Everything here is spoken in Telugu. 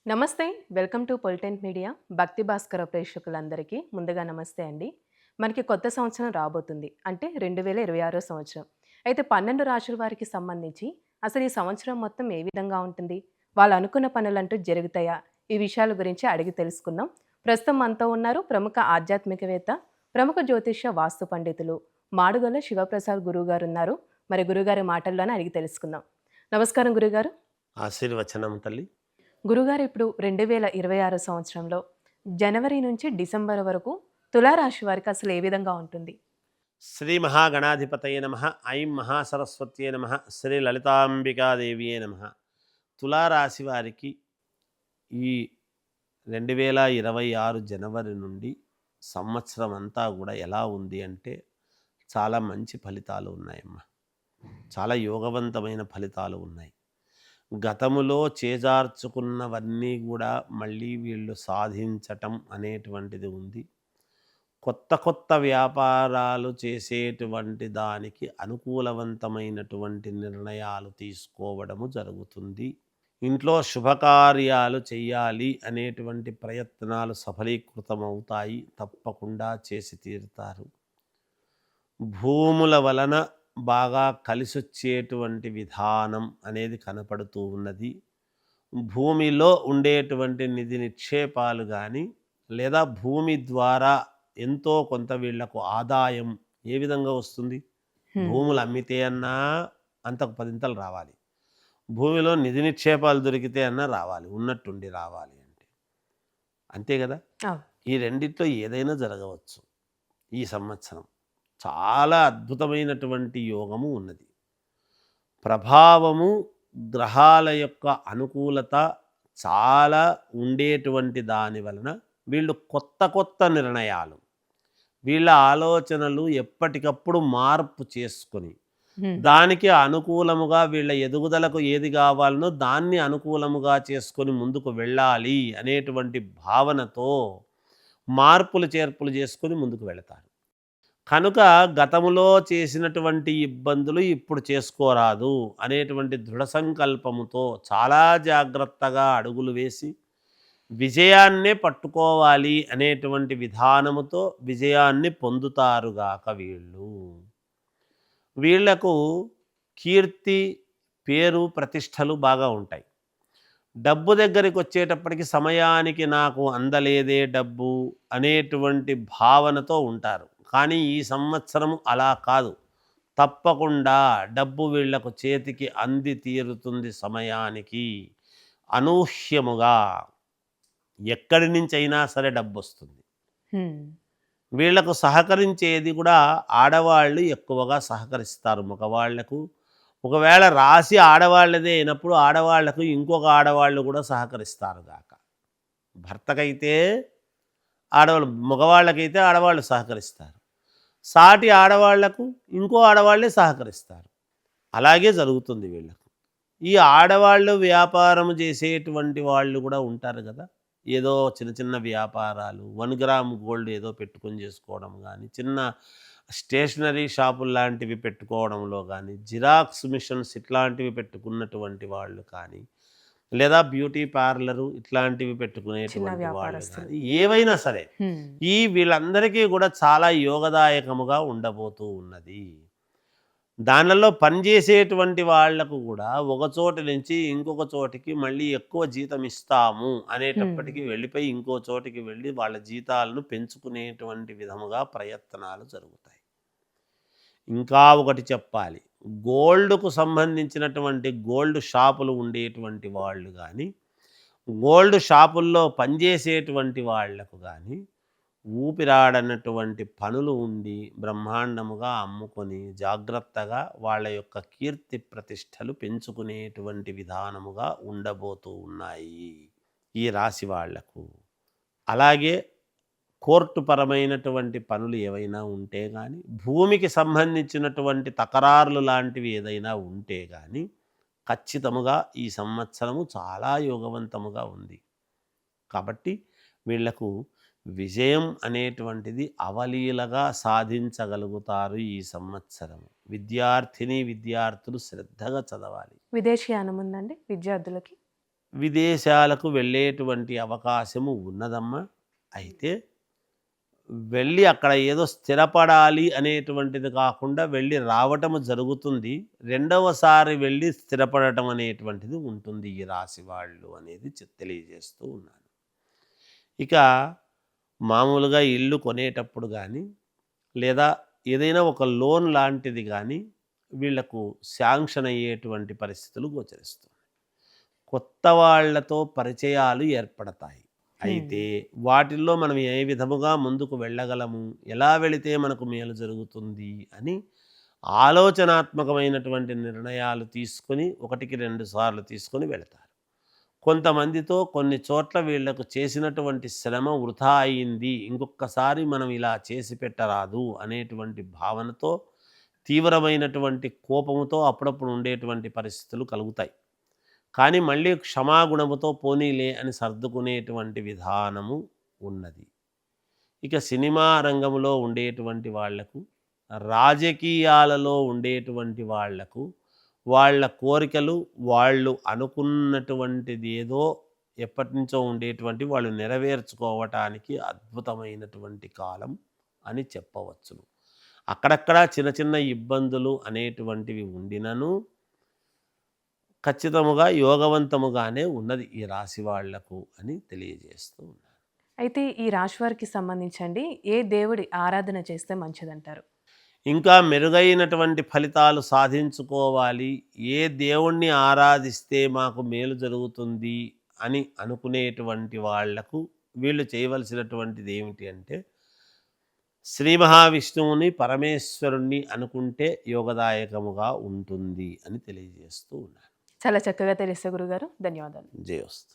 నమస్తే. వెల్కమ్ టు పొలిటెంట్ మీడియా. భక్తి భాస్కర ప్రేక్షకులందరికీ ముందుగా నమస్తే అండి. మనకి కొత్త సంవత్సరం రాబోతుంది. అంటే 2026 సంవత్సరం. అయితే 12 రాశుల వారికి సంబంధించి అసలు ఈ సంవత్సరం మొత్తం ఏ విధంగా ఉంటుంది? వాళ్ళు అనుకున్న పనులంటూ జరుగుతాయా? ఈ విషయాల గురించి అడిగి తెలుసుకుందాం. ప్రస్తుతం మనతో ఉన్నారు ప్రముఖ ఆధ్యాత్మికవేత్త, ప్రముఖ జ్యోతిష్య వాస్తు పండితులు మాడుగుల శివప్రసాద్ గురువుగారు ఉన్నారు. మరి గురుగారి మాటల్లోనే అడిగి తెలుసుకుందాం. నమస్కారం గురుగారు. ఆశీర్వచనం తల్లి. గురుగారు ఇప్పుడు 2026 సంవత్సరంలో జనవరి నుంచి డిసెంబర్ వరకు తులారాశి వారికి అసలు ఏ విధంగా ఉంటుంది? శ్రీ మహాగణాధిపతయ నమ. ఐం మహాసరస్వత్యే నమ. శ్రీ లలితాంబికాదేవియే నమ. తులారాశి వారికి ఈ 2026 జనవరి నుండి సంవత్సరం అంతా కూడా ఎలా ఉంది అంటే చాలా మంచి ఫలితాలు ఉన్నాయమ్మా. చాలా యోగవంతమైన ఫలితాలు ఉన్నాయి. గతములో చేజార్చుకున్నవన్నీ కూడా మళ్ళీ వీళ్ళు సాధించటం అనేటువంటిది ఉంది. కొత్త కొత్త వ్యాపారాలు చేసేటువంటి దానికి అనుకూలవంతమైనటువంటి నిర్ణయాలు తీసుకోవడము జరుగుతుంది. ఇంట్లో శుభకార్యాలు చెయ్యాలి అనేటువంటి ప్రయత్నాలు సఫలీకృతమవుతాయి. తప్పకుండా చేసి తీరుతారు. భూముల వలన బాగా కలిసొచ్చేటువంటి విధానం అనేది కనపడుతూ ఉన్నది. భూమిలో ఉండేటువంటి నిధి నిక్షేపాలు కానీ లేదా భూమి ద్వారా ఎంతో కొంత వీళ్లకు ఆదాయం ఏ విధంగా వస్తుంది? భూములు అమ్మితే అన్నా అంతకు పదింతలు రావాలి. భూమిలో నిధి నిక్షేపాలు దొరికితే అన్నా రావాలి, ఉన్నట్టుండి రావాలి అంటే అంతే కదా. ఈ రెండిట్లో ఏదైనా జరగవచ్చు. ఈ సంవత్సరం చాలా అద్భుతమైనటువంటి యోగము ఉన్నది. ప్రభావము, గ్రహాల యొక్క అనుకూలత చాలా ఉండేటువంటి దాని వలన వీళ్ళు కొత్త కొత్త నిర్ణయాలు, వీళ్ళ ఆలోచనలు ఎప్పటికప్పుడు మార్పు చేసుకొని దానికి అనుకూలముగా వీళ్ళ ఎదుగుదలకు ఏది కావాలనో దాన్ని అనుకూలముగా చేసుకొని ముందుకు వెళ్ళాలి అనేటువంటి భావనతో మార్పులు చేర్పులు చేసుకొని ముందుకు వెళతారు. కనుక గతములో చేసినటువంటి ఇబ్బందులు ఇప్పుడు చేసుకోరాదు అనేటువంటి దృఢ సంకల్పముతో చాలా జాగ్రత్తగా అడుగులు వేసి విజయాన్నే పట్టుకోవాలి అనేటువంటి విధానముతో విజయాన్ని పొందుతారుగాక. వీళ్లకు కీర్తి, పేరు, ప్రతిష్టలు బాగా ఉంటాయి. డబ్బు దగ్గరికి వచ్చేటప్పటికి సమయానికి నాకు అందలేదే డబ్బు అనేటువంటి భావనతో ఉంటారు. కానీ ఈ సంవత్సరం అలా కాదు. తప్పకుండా డబ్బు వీళ్లకు చేతికి అంది తీరుతుంది. సమయానికి అనూహ్యముగా ఎక్కడి నుంచి అయినా సరే డబ్బు వస్తుంది. వీళ్లకు సహకరించేది కూడా ఆడవాళ్ళు ఎక్కువగా సహకరిస్తారు మగవాళ్లకు. ఒకవేళ రాశి ఆడవాళ్ళదే అయినప్పుడు ఆడవాళ్లకు ఇంకొక ఆడవాళ్ళు కూడా సహకరిస్తారు గాక. భర్తకైతే ఆడవాళ్ళు, మగవాళ్ళకైతే ఆడవాళ్ళు సహకరిస్తారు. సాటి ఆడవాళ్లకు ఇంకో ఆడవాళ్ళే సహకరిస్తారు. అలాగే జరుగుతుంది వీళ్ళకు. ఈ ఆడవాళ్ళు వ్యాపారం చేసేటువంటి వాళ్ళు కూడా ఉంటారు కదా. ఏదో చిన్న చిన్న వ్యాపారాలు, 1 గ్రామ్ గోల్డ్ ఏదో పెట్టుకొని చేసుకోవడం కానీ, చిన్న స్టేషనరీ షాపులు లాంటివి పెట్టుకోవడంలో కానీ, జిరాక్స్ మిషన్స్ ఇట్లాంటివి పెట్టుకున్నటువంటి వాళ్ళు కానీ, లేదా బ్యూటీ పార్లరు ఇట్లాంటివి పెట్టుకునేటువంటి వాళ్ళు కానీ, ఏవైనా సరే ఈ వీళ్ళందరికీ కూడా చాలా యోగదాయకముగా ఉండబోతూ ఉన్నది. దానిలో పనిచేసేటువంటి వాళ్లకు కూడా ఒక చోటు నుంచి ఇంకొక చోటికి మళ్ళీ ఎక్కువ జీతం ఇస్తాము అనేటప్పటికీ వెళ్ళిపోయి ఇంకో చోటికి వెళ్ళి వాళ్ళ జీతాలను పెంచుకునేటువంటి విధముగా ప్రయత్నాలు జరుగుతాయి. ఇంకా ఒకటి చెప్పాలి, గోల్డ్కు సంబంధించినటువంటి గోల్డ్ షాపులు ఉండేటువంటి వాళ్ళు కానీ, గోల్డ్ షాపుల్లో పనిచేసేటువంటి వాళ్లకు కానీ ఊపిరాడనటువంటి పనులు ఉండి బ్రహ్మాండముగా అమ్ముకొని జాగ్రత్తగా వాళ్ళ యొక్క కీర్తి ప్రతిష్టలు పెంచుకునేటువంటి విధానముగా ఉండబోతూ ఉన్నాయి ఈ రాశి వాళ్లకు. అలాగే కోర్టు పరమైనటువంటి పనులు ఏవైనా ఉంటే కానీ, భూమికి సంబంధించినటువంటి తకరారులు లాంటివి ఏదైనా ఉంటే కానీ ఖచ్చితముగా ఈ సంవత్సరము చాలా యోగవంతముగా ఉంది. కాబట్టి వీళ్లకు విజయం అనేటువంటిది అవలీలగా సాధించగలుగుతారు ఈ సంవత్సరం. విద్యార్థిని విద్యార్థులు శ్రద్ధగా చదవాలి. విదేశీయానం ఉందండి విద్యార్థులకి? విదేశాలకు వెళ్ళేటువంటి అవకాశము ఉన్నదమ్మా. అయితే వెళ్ళి అక్కడ ఏదో స్థిరపడాలి అనేటువంటిది కాకుండా వెళ్ళి రావటము జరుగుతుంది. రెండవసారి వెళ్ళి స్థిరపడటం అనేటువంటిది ఉంటుంది ఈ రాశి వాళ్ళు అనేది తెలియజేస్తూ ఉన్నాను. ఇక మామూలుగా ఇల్లు కొనేటప్పుడు కానీ లేదా ఏదైనా ఒక లోన్ లాంటిది కానీ వీళ్లకు శాంక్షన్ అయ్యేటువంటి పరిస్థితులు గోచరిస్తున్నాయి. కొత్త వాళ్ళతో పరిచయాలు ఏర్పడతాయి. అయితే వాటిల్లో మనం ఏ విధముగా ముందుకు వెళ్ళగలము, ఎలా వెళితే మనకు మేలు జరుగుతుంది అని ఆలోచనాత్మకమైనటువంటి నిర్ణయాలు తీసుకొని 1-2 సార్లు తీసుకొని వెళతారు. కొంతమందితో కొన్ని చోట్ల వీళ్లకు చేసినటువంటి శ్రమ వృధా అయింది, ఇంకొకసారి మనం ఇలా చేసి పెట్టరాదు అనేటువంటి భావనతో తీవ్రమైనటువంటి కోపముతో అప్పుడప్పుడు ఉండేటువంటి పరిస్థితులు కలుగుతాయి. కానీ మళ్ళీ క్షమాగుణముతో పోనీలే అని సర్దుకునేటువంటి విధానము ఉన్నది. ఇక సినిమా రంగంలో ఉండేటువంటి వాళ్లకు, రాజకీయాలలో ఉండేటువంటి వాళ్లకు వాళ్ళ కోరికలు వాళ్ళు అనుకున్నటువంటిది ఏదో ఎప్పటి నుంచో ఉండేటువంటి వాళ్ళు నెరవేర్చుకోవటానికి అద్భుతమైనటువంటి కాలం అని చెప్పవచ్చును. అక్కడక్కడ చిన్న చిన్న ఇబ్బందులు అనేటువంటివి ఉండినను ఖచ్చితముగా యోగవంతముగానే ఉన్నది ఈ రాశి వాళ్లకు అని తెలియజేస్తూ ఉన్నాను. అయితే ఈ రాశి వారికి సంబంధించండి ఏ దేవుడి ఆరాధన చేస్తే మంచిదంటారు? ఇంకా మెరుగైనటువంటి ఫలితాలు సాధించుకోవాలి, ఏ దేవుణ్ణి ఆరాధిస్తే మాకు మేలు జరుగుతుంది అని అనుకునేటువంటి వాళ్లకు వీళ్ళు చేయవలసినటువంటిది ఏమిటి అంటే శ్రీ మహావిష్ణువుని పరమేశ్వరుణ్ణి అనుకుంటే యోగదాయకముగా ఉంటుంది అని తెలియజేస్తూ ఉన్నాను. చాలా చక్కగా తెలిస్తే గురుగారు, ధన్యవాదాలు. జయోస్తు.